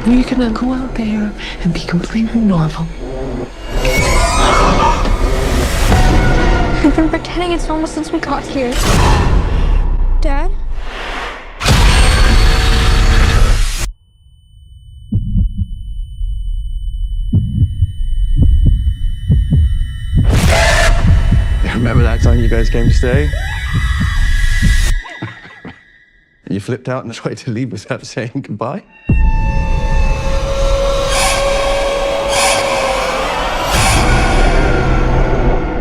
We're gonna go out there and be completely normal. We've been pretending it's normal since we got here. Dad? Remember that time you guys came to stay? And you flipped out and tried to leave without saying goodbye?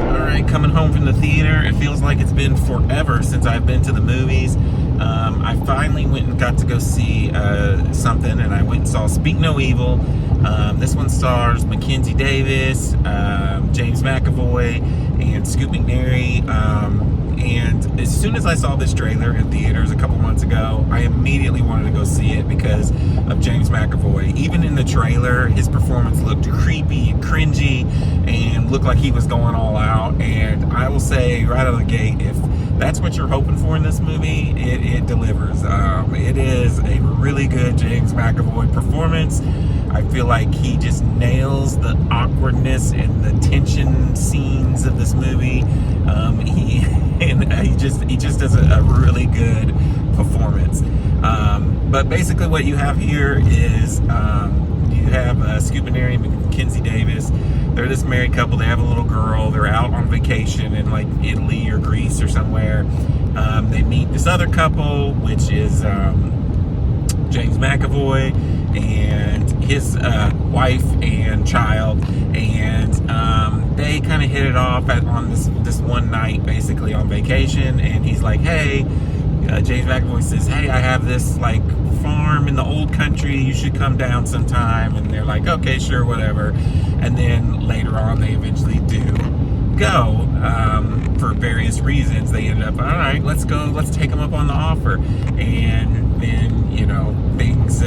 Alright, coming home from the theater, it feels like it's been forever since I've been to the movies. I finally went and got to go see something, and I went and saw Speak No Evil. This one stars Mackenzie Davis, James McAvoy, and Scoot McNairy. And as soon as I saw this trailer in theaters a couple months ago, I immediately wanted to go see it because of James McAvoy. Even in the trailer, his performance looked creepy and cringy and looked like he was going all out. And I will say right out of the gate, if that's what you're hoping for in this movie, it delivers. It is a really good James McAvoy performance. I feel like he just nails the awkwardness and the tension scenes of this movie. He just does a really good performance. But basically, what you have here is you have Scoot McNairy and Mackenzie Davis. They're this married couple. They have a little girl. They're out on vacation in like Italy or Greece or somewhere. They meet this other couple, which is James McAvoy and his wife and child, and they kind of hit it off on this one night, basically on vacation. And he's like, "Hey," James McAvoy says, "Hey, I have this like farm in the old country. You should come down sometime." And they're like, "Okay, sure, whatever." And then later on, they eventually do go. For various reasons, they ended up, all right, let's go, let's take them up on the offer. And then, you know, things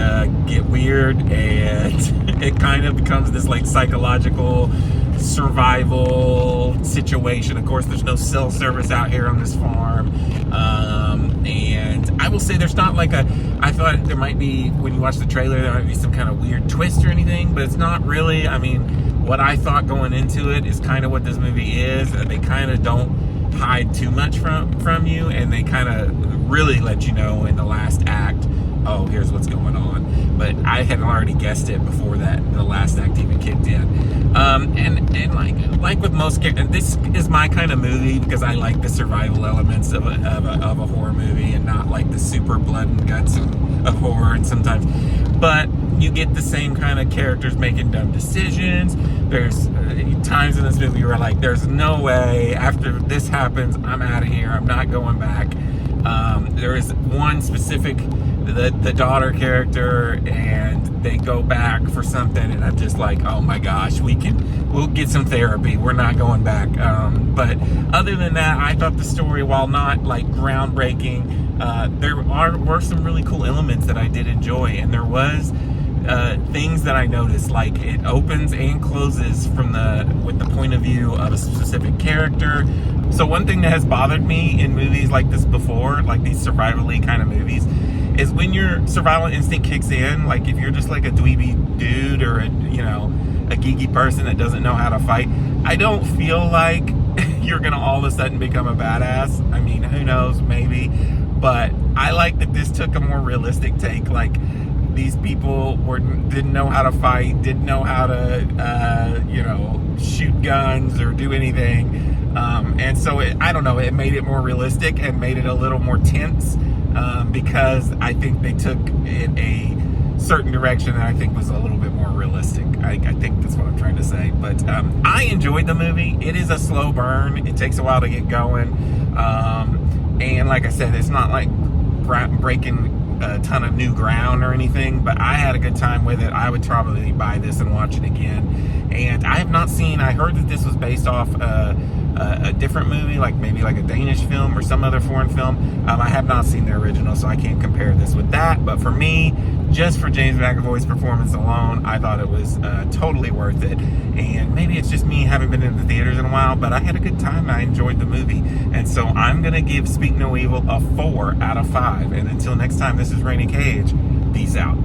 get weird, and it kind of becomes this like psychological survival situation. Of course, there's no cell service out here on this farm. And I will say there's not like I thought there might be, when you watch the trailer, there might be some kind of weird twist or anything, but it's not really. I mean, what I thought going into it is kind of what this movie is. They kind of don't hide too much from you, and they kind of really let you know in the last act, oh, here's what's going on. But I had already guessed it before that the last act even kicked in. And like with most characters, this is my kind of movie because I like the survival elements of a horror movie, and not like the super blood and guts of horror. And sometimes, but you get the same kind of characters making dumb decisions. There's times in this movie where like, there's no way after this happens, I'm out of here. I'm not going back. There is one specific, the daughter character, and they go back for something, and I'm just like, oh my gosh, we'll get some therapy. We're not going back. But other than that, I thought the story, while not like groundbreaking, there were some really cool elements that I did enjoy, and there was things that I noticed, like it opens and closes with the point of view of a specific character. So one thing that has bothered me in movies like this before, like these survival-y kind of movies, is when your survival instinct kicks in. Like if you're just like a dweeby dude or a geeky person that doesn't know how to fight, I don't feel like you're gonna all of a sudden become a badass. I mean, who knows, maybe. But I like that this took a more realistic take. Like, these people didn't know how to fight, didn't know how to, shoot guns or do anything. And so I don't know, it made it more realistic and made it a little more tense, because I think they took it a certain direction that I think was a little bit more realistic. I think that's what I'm trying to say. But I enjoyed the movie. It is a slow burn. It takes a while to get going. And like I said, it's not like breaking a ton of new ground or anything, but I had a good time with it. I would probably buy this and watch it again. And I have not seen, I heard that this was based off a different movie, like maybe like a Danish film or some other foreign film. I have not seen the original, so I can't compare this with that. But for me, just for James McAvoy's performance alone, I thought it was totally worth it. And maybe it's just me, haven't been in the theaters in a while, but I had a good time. I enjoyed the movie. And so I'm going to give Speak No Evil a 4 out of 5. And until next time, this is Rainy Cage. Peace out.